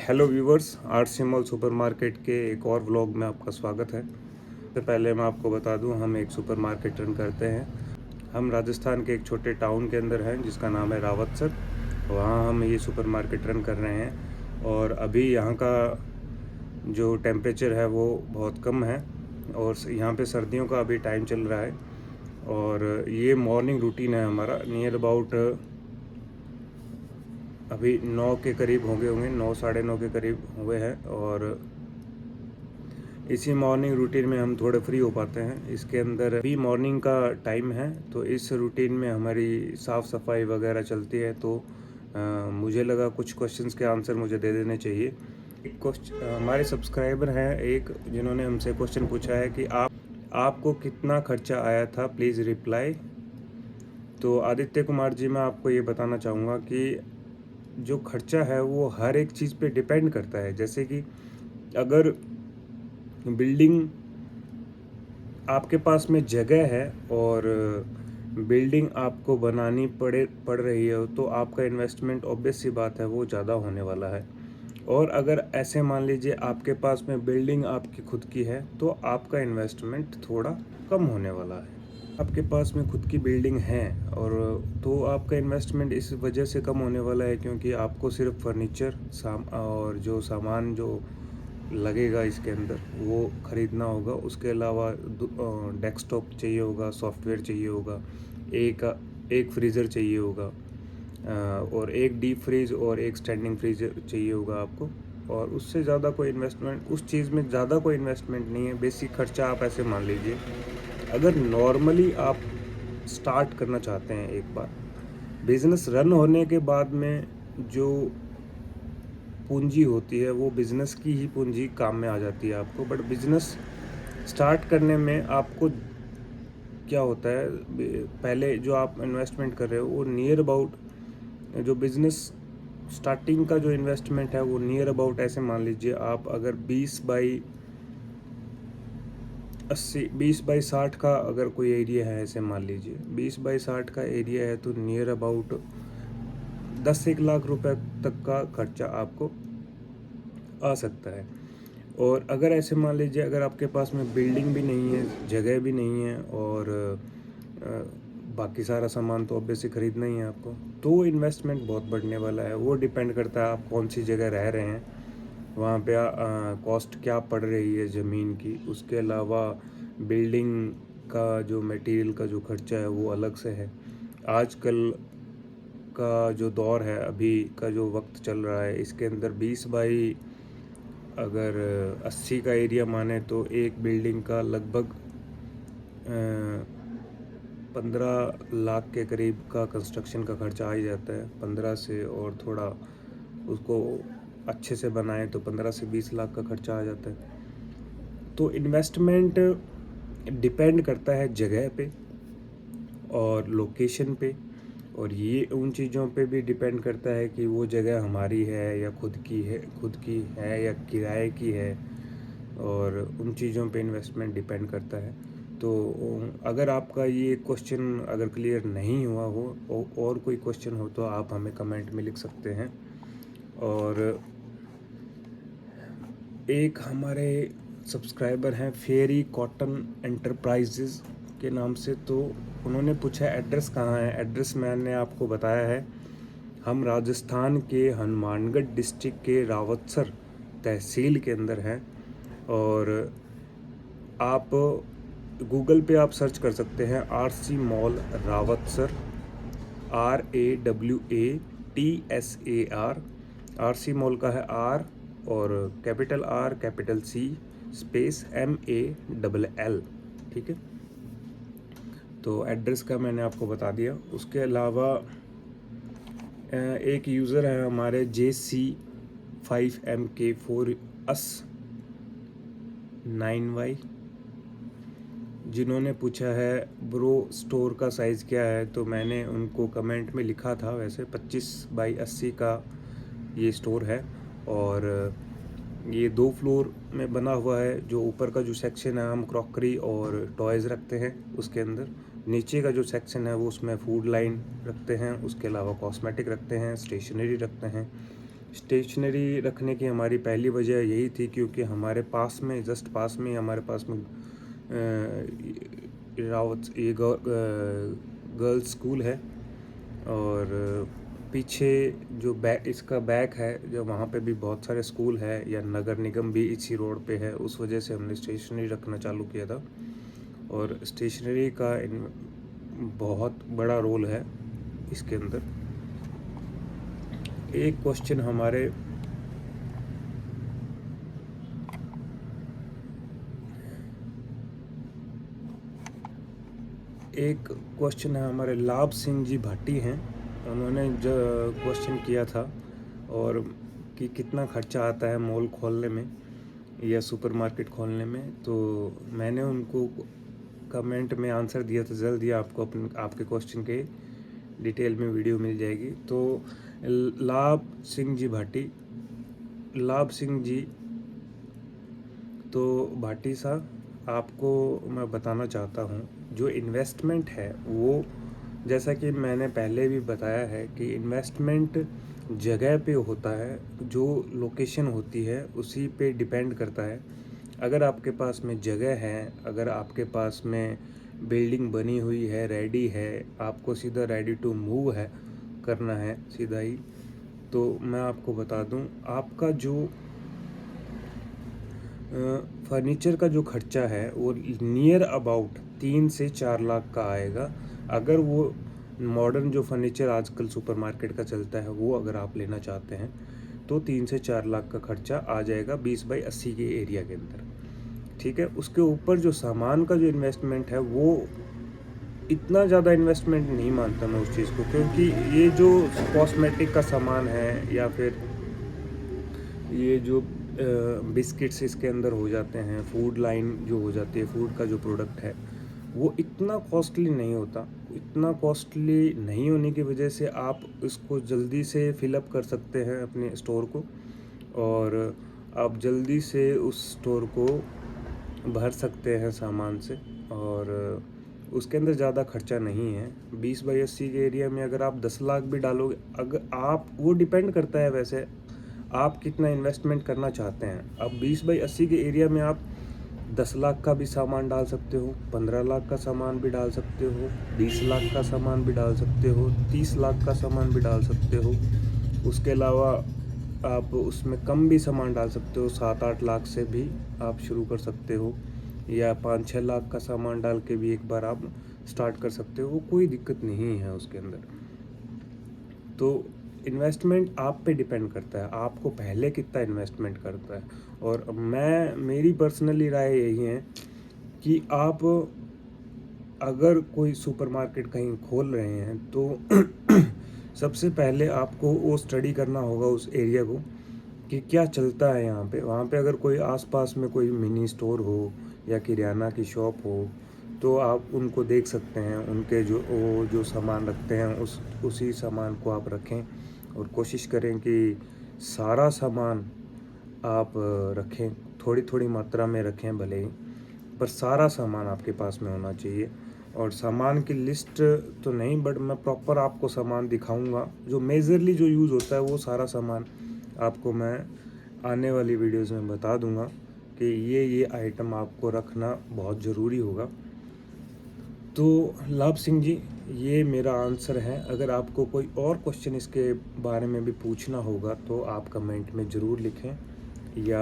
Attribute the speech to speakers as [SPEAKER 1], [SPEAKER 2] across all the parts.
[SPEAKER 1] Hello viewers, RC mall supermarket के एक और व्लॉग में आपका स्वागत है। सबसे पहले मैं आपको बता दूं, हम एक सुपरमार्केट रन करते हैं। हम राजस्थान के एक छोटे टाउन के अंदर हैं जिसका नाम है रावतसर। वहाँ हम ये सुपरमार्केट रन कर रहे हैं और अभी यहाँ का जो टेम्परेचर है वो बहुत कम है और यहाँ पे सर्दियों का अभी टाइम चल रहा है। और ये मॉर्निंग रूटीन है हमारा। नियर अबाउट अभी 9 के करीब होंगे 9 साढ़े 9 के करीब हुए हैं और इसी मॉर्निंग रूटीन में हम थोड़े फ्री हो पाते हैं। इसके अंदर अभी मॉर्निंग का टाइम है तो इस रूटीन में हमारी साफ़ सफाई वगैरह चलती है। तो मुझे लगा कुछ क्वेश्चंस के आंसर मुझे दे देने चाहिए। एक क्वेश्चन हमारे सब्सक्राइबर हैं एक, जिन्होंने हमसे क्वेश्चन पूछा है कि आपको कितना खर्चा आया था, प्लीज़ रिप्लाई। तो आदित्य कुमार जी, मैं आपको ये बताना चाहूँगा कि जो खर्चा है वो हर एक चीज़ पे डिपेंड करता है। जैसे कि अगर बिल्डिंग आपके पास में जगह है और बिल्डिंग आपको बनानी पड़ रही है तो आपका इन्वेस्टमेंट ऑब्वियस सी बात है वो ज़्यादा होने वाला है। और अगर ऐसे मान लीजिए आपके पास में बिल्डिंग आपकी खुद की है तो आपका इन्वेस्टमेंट थोड़ा कम होने वाला है। आपके पास में खुद की बिल्डिंग है और तो आपका इन्वेस्टमेंट इस वजह से कम होने वाला है क्योंकि आपको सिर्फ फर्नीचर और जो सामान जो लगेगा इसके अंदर वो ख़रीदना होगा। उसके अलावा डेस्कटॉप चाहिए होगा, सॉफ्टवेयर चाहिए होगा, एक फ्रीज़र चाहिए होगा और एक डीप फ्रीज और एक स्टैंडिंग फ्रीजर चाहिए होगा आपको। और उससे ज़्यादा कोई इन्वेस्टमेंट, उस चीज़ में ज़्यादा कोई इन्वेस्टमेंट नहीं है। बेसिक खर्चा आप ऐसे मान लीजिए, अगर नॉर्मली आप स्टार्ट करना चाहते हैं एक बार बिज़नेस रन होने के बाद में जो पूंजी होती है वो बिज़नेस की ही पूंजी काम में आ जाती है आपको। बट बिज़नेस स्टार्ट करने में आपको क्या होता है, पहले जो आप इन्वेस्टमेंट कर रहे हो वो नियर अबाउट, जो बिज़नेस स्टार्टिंग का जो इन्वेस्टमेंट है वो नियर अबाउट ऐसे मान लीजिए आप अगर 20 बाई 60 का अगर कोई एरिया है, ऐसे मान लीजिए 20 बाई 60 का एरिया है तो नियर अबाउट 10-1 लाख रुपए तक का खर्चा आपको आ सकता है। और अगर ऐसे मान लीजिए अगर आपके पास में बिल्डिंग भी नहीं है, जगह भी नहीं है और बाकी सारा सामान तो ऑब्वियसली ख़रीदना ही है आपको, तो इन्वेस्टमेंट बहुत बढ़ने वाला है। वो डिपेंड करता है आप कौन सी जगह रह रहे हैं, वहाँ पे कॉस्ट क्या पड़ रही है ज़मीन की। उसके अलावा बिल्डिंग का जो मटेरियल का जो खर्चा है वो अलग से है। आजकल का जो दौर है, अभी का जो वक्त चल रहा है, इसके अंदर 20 बाई अगर 80 का एरिया माने तो एक बिल्डिंग का लगभग 15 लाख के करीब का कंस्ट्रक्शन का खर्चा आ ही जाता है। 15 से और थोड़ा उसको अच्छे से बनाए तो 15 से 20 लाख का खर्चा आ जाता है। तो इन्वेस्टमेंट डिपेंड करता है जगह पे और लोकेशन पे, और ये उन चीज़ों पे भी डिपेंड करता है कि वो जगह हमारी है या खुद की है या किराए की है, और उन चीज़ों पे इन्वेस्टमेंट डिपेंड करता है। तो अगर आपका ये क्वेश्चन अगर क्लियर नहीं हुआ हो और कोई क्वेश्चन हो तो आप हमें कमेंट में लिख सकते हैं। और एक हमारे सब्सक्राइबर हैं फेरी कॉटन एंटरप्राइजेज़ के नाम से, तो उन्होंने पूछा एड्रेस कहाँ है। एड्रेस मैंने आपको बताया है, हम राजस्थान के हनुमानगढ़ डिस्ट्रिक्ट के रावतसर तहसील के अंदर हैं। और आप गूगल पे आप सर्च कर सकते हैं RC mall Rawatsar, RAWATSAR। RC mall का है R और capital R capital C space MALL, ठीक है। तो एड्रेस का मैंने आपको बता दिया। उसके अलावा एक यूज़र है हमारे JC5MK4US9Y, जिन्होंने पूछा है ब्रो स्टोर का साइज़ क्या है। तो मैंने उनको कमेंट में लिखा था, वैसे 25 बाई 80 का ये स्टोर है और ये 2 फ्लोर में बना हुआ है। जो ऊपर का जो सेक्शन है हम क्रॉकरी और टॉयज़ रखते हैं उसके अंदर। नीचे का जो सेक्शन है वो उसमें फूड लाइन रखते हैं, उसके अलावा कॉस्मेटिक रखते हैं, स्टेशनरी रखते हैं, स्टेशनरी रखने की हमारी पहली वजह यही थी क्योंकि हमारे पास में, जस्ट पास में, हमारे पास में रावत ये गर्ल्स स्कूल है, और पीछे जो इसका बैक है, जो वहाँ पे भी बहुत सारे स्कूल है, या नगर निगम भी इसी रोड पे है। उस वजह से हमने स्टेशनरी रखना चालू किया था, और स्टेशनरी का बहुत बड़ा रोल है इसके अंदर। एक क्वेश्चन हमारे है हमारे लाभ सिंह जी भाटी हैं, उन्होंने जो क्वेश्चन किया था और कि कितना खर्चा आता है मॉल खोलने में या सुपरमार्केट खोलने में, तो मैंने उनको कमेंट में आंसर दिया था। जल्द ही आपको आपके क्वेश्चन के डिटेल में वीडियो मिल जाएगी। तो लाभ सिंह जी तो भाटी साहब, आपको मैं बताना चाहता हूँ, जो इन्वेस्टमेंट है वो, जैसा कि मैंने पहले भी बताया है कि इन्वेस्टमेंट जगह पे होता है, जो लोकेशन होती है उसी पे डिपेंड करता है। अगर आपके पास में जगह है, अगर आपके पास में बिल्डिंग बनी हुई है, रेडी है, आपको सीधा रेडी टू मूव है करना है सीधा ही, तो मैं आपको बता दूं, आपका जो फर्नीचर का जो खर्चा है वो नियर अबाउट 3 से 4 लाख का आएगा। अगर वो मॉडर्न जो फर्नीचर आजकल सुपरमार्केट का चलता है वो अगर आप लेना चाहते हैं तो 3 से 4 लाख का खर्चा आ जाएगा 20 बाई 80 के एरिया के अंदर, ठीक है। उसके ऊपर जो सामान का जो इन्वेस्टमेंट है वो इतना ज़्यादा इन्वेस्टमेंट नहीं मानता मैं उस चीज़ को, क्योंकि ये जो कॉस्मेटिक का सामान है या फिर ये जो बिस्किट्स इसके अंदर हो जाते हैं, फूड लाइन जो हो जाती है, फूड का जो प्रोडक्ट है वो इतना कॉस्टली नहीं होता। इतना कॉस्टली नहीं होने की वजह से आप इसको जल्दी से फिलअप कर सकते हैं अपने स्टोर को, और आप जल्दी से उस स्टोर को भर सकते हैं सामान से, और उसके अंदर ज़्यादा खर्चा नहीं है। 20 बाई 80 के एरिया में अगर आप 10 लाख भी डालोगे, अगर आप, वो डिपेंड करता है वैसे आप कितना इन्वेस्टमेंट करना चाहते हैं। अब 20 बाई 80 के एरिया में आप 10 लाख का भी सामान डाल सकते हो, 15 लाख का सामान भी डाल सकते हो, 20 लाख का सामान भी डाल सकते हो, 30 लाख का सामान भी डाल सकते हो। उसके अलावा आप उसमें कम भी सामान डाल सकते हो, 7-8 लाख से भी आप शुरू कर सकते हो, या 5-6 लाख का सामान डाल के भी एक बार आप स्टार्ट कर सकते हो, वो कोई दिक्कत नहीं है उसके अंदर। तो इन्वेस्टमेंट आप पे डिपेंड करता है, आपको पहले कितना इन्वेस्टमेंट करता है। और मेरी पर्सनली राय यही है कि आप अगर कोई सुपरमार्केट कहीं खोल रहे हैं तो सबसे पहले आपको वो स्टडी करना होगा उस एरिया को कि क्या चलता है यहाँ पे। वहाँ पे अगर कोई आसपास में कोई मिनी स्टोर हो या किराना की शॉप हो तो आप उनको देख सकते हैं, उनके जो सामान रखते हैं उसी सामान को आप रखें, और कोशिश करें कि सारा सामान आप रखें, थोड़ी थोड़ी मात्रा में रखें भले ही, पर सारा सामान आपके पास में होना चाहिए। और सामान की लिस्ट तो नहीं, बट मैं प्रॉपर आपको सामान दिखाऊंगा, जो मेजरली जो यूज़ होता है वो सारा सामान आपको मैं आने वाली वीडियोस में बता दूंगा कि ये आइटम आपको रखना बहुत ज़रूरी होगा। तो लाभ सिंह जी, ये मेरा आंसर है। अगर आपको कोई और क्वेश्चन इसके बारे में भी पूछना होगा तो आप कमेंट में ज़रूर लिखें, या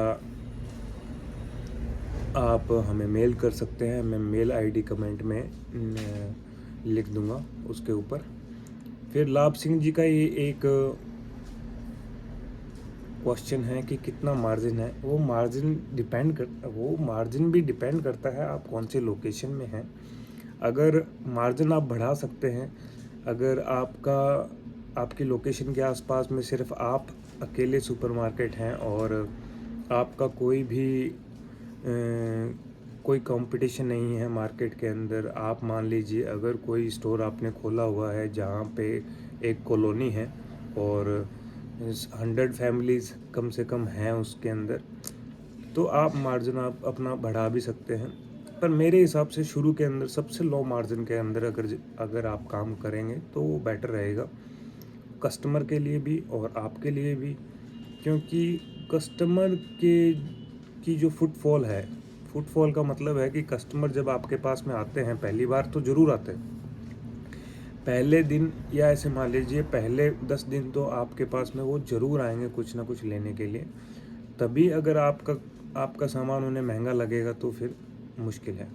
[SPEAKER 1] आप हमें मेल कर सकते हैं। मैं मेल आईडी कमेंट में लिख दूंगा उसके ऊपर। फिर लाभ सिंह जी का ये एक क्वेश्चन है कि कितना मार्जिन है। वो मार्जिन भी डिपेंड करता है आप कौन से लोकेशन में हैं। अगर मार्जिन आप बढ़ा सकते हैं, अगर आपकी लोकेशन के आसपास में सिर्फ आप अकेले सुपरमार्केट हैं और आपका कोई कंपटीशन नहीं है मार्केट के अंदर। आप मान लीजिए अगर कोई स्टोर आपने खोला हुआ है जहाँ पे एक कॉलोनी है और 100 फैमिलीज़ कम से कम हैं उसके अंदर, तो आप मार्जिन आप अपना बढ़ा भी सकते हैं। पर मेरे हिसाब से शुरू के अंदर सबसे लो मार्जिन के अंदर अगर आप काम करेंगे तो वो बेटर रहेगा, कस्टमर के लिए भी और आपके लिए भी। क्योंकि कस्टमर की जो फुटफॉल है, फुटफॉल का मतलब है कि कस्टमर जब आपके पास में आते हैं पहली बार तो ज़रूर आते हैं, पहले दिन या ऐसे मान लीजिए पहले 10 दिन तो आपके पास में वो ज़रूर आएंगे कुछ ना कुछ लेने के लिए। तभी अगर आपका सामान उन्हें महंगा लगेगा तो फिर मुश्किल है।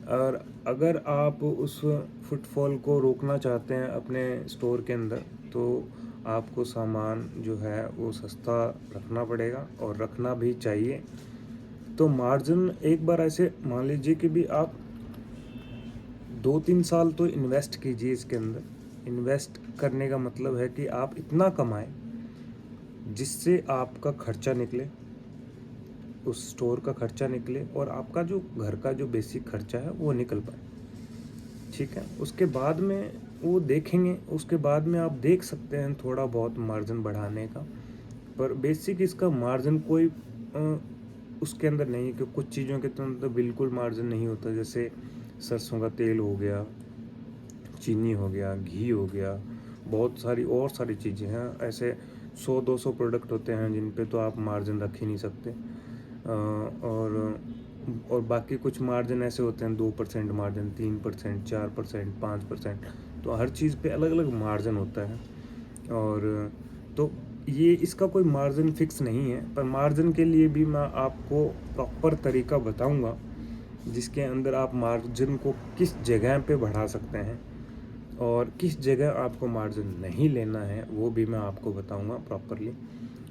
[SPEAKER 1] और अगर आप उस फुटफॉल को रोकना चाहते हैं अपने स्टोर के अंदर, तो आपको सामान जो है वो सस्ता रखना पड़ेगा और रखना भी चाहिए। तो मार्जिन एक बार ऐसे मान लीजिए कि भी आप 2-3 साल तो इन्वेस्ट कीजिए इसके अंदर। इन्वेस्ट करने का मतलब है कि आप इतना कमाएं जिससे आपका खर्चा निकले, उस स्टोर का खर्चा निकले और आपका जो घर का जो बेसिक खर्चा है वो निकल पाए। ठीक है, उसके बाद में वो देखेंगे, उसके बाद में आप देख सकते हैं थोड़ा बहुत मार्जिन बढ़ाने का। पर बेसिक इसका मार्जिन कोई उसके अंदर नहीं है कि कुछ चीज़ों के तो बिल्कुल मार्जिन नहीं होता, जैसे सरसों का तेल हो गया, चीनी हो गया, घी हो गया, बहुत सारी और सारी चीज़ें हैं। ऐसे 100-200 प्रोडक्ट होते हैं जिन पे तो आप मार्जिन रख ही नहीं सकते। और बाकी कुछ मार्जिन ऐसे होते हैं 2% मार्जिन, 3%, 4%, 5%। तो हर चीज़ पे अलग अलग मार्जिन होता है। और तो ये इसका कोई मार्जिन फिक्स नहीं है, पर मार्जिन के लिए भी मैं आपको प्रॉपर तरीका बताऊंगा जिसके अंदर आप मार्जिन को किस जगह पे बढ़ा सकते हैं और किस जगह आपको मार्जिन नहीं लेना है वो भी मैं आपको बताऊंगा प्रॉपरली।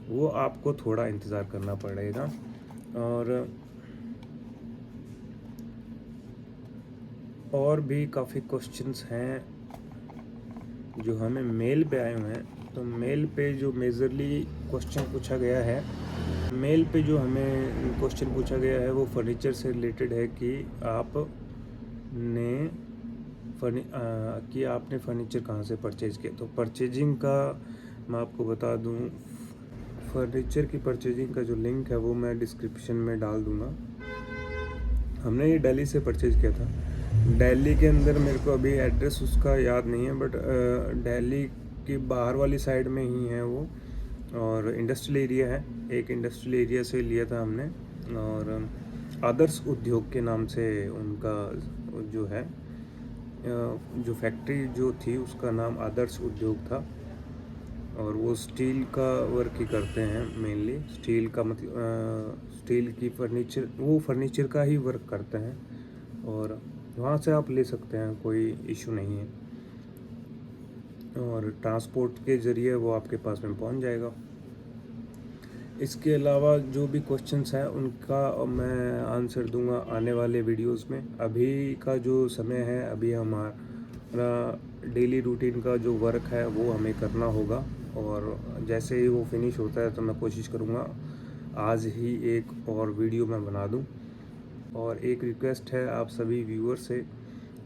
[SPEAKER 1] वो आपको थोड़ा इंतज़ार करना पड़ेगा। और भी काफ़ी क्वेश्चंस हैं जो हमें मेल पे आए हुए हैं। तो मेल पे जो मेजरली क्वेश्चन पूछा गया है, मेल पे जो हमें क्वेश्चन पूछा गया है वो फर्नीचर से रिलेटेड है कि आपने फर्नीचर कहाँ से परचेज किया। तो परचेजिंग का मैं आपको बता दूं, फर्नीचर की परचेजिंग का जो लिंक है वो मैं डिस्क्रिप्शन में डाल दूंगा। हमने ये दिल्ली से परचेज किया था। दिल्ली के अंदर मेरे को अभी एड्रेस उसका याद नहीं है, बट दिल्ली की बाहर वाली साइड में ही है वो, और इंडस्ट्रियल एरिया है। एक इंडस्ट्रियल एरिया से लिया था हमने, और आदर्श उद्योग के नाम से उनका जो है जो फैक्ट्री जो थी उसका नाम आदर्श उद्योग था। और वो स्टील का वर्क ही करते हैं मेनली, स्टील का मतलब स्टील की फर्नीचर का ही वर्क करते हैं। और वहाँ से आप ले सकते हैं, कोई इशू नहीं है। और ट्रांसपोर्ट के ज़रिए वो आपके पास में पहुँच जाएगा। इसके अलावा जो भी क्वेश्चंस हैं उनका मैं आंसर दूंगा आने वाले वीडियोस में। अभी का जो समय है, अभी हमारा डेली रूटीन का जो वर्क है वो हमें करना होगा, और जैसे ही वो फिनिश होता है तो मैं कोशिश करूँगा आज ही एक और वीडियो मैं बना दूँ। और एक रिक्वेस्ट है आप सभी व्यूअर से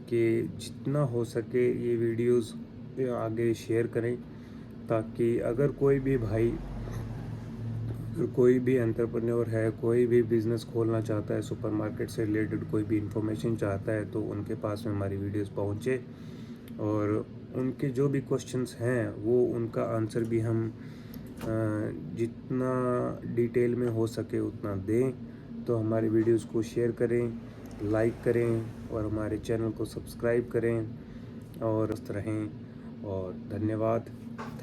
[SPEAKER 1] कि जितना हो सके ये वीडियोस आगे शेयर करें, ताकि अगर कोई भी भाई, कोई भी एंटरप्रेन्योर है, कोई भी बिज़नेस खोलना चाहता है, सुपरमार्केट से रिलेटेड कोई भी इंफॉर्मेशन चाहता है, तो उनके पास में हमारी वीडियोस पहुँचे और उनके जो भी क्वेश्चंस हैं वो उनका आंसर भी हम जितना डिटेल में हो सके उतना दें। तो हमारी वीडियोस को शेयर करें, लाइक करें और हमारे चैनल को सब्सक्राइब करें और स्वस्थ रहें। और धन्यवाद,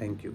[SPEAKER 1] थैंक यू।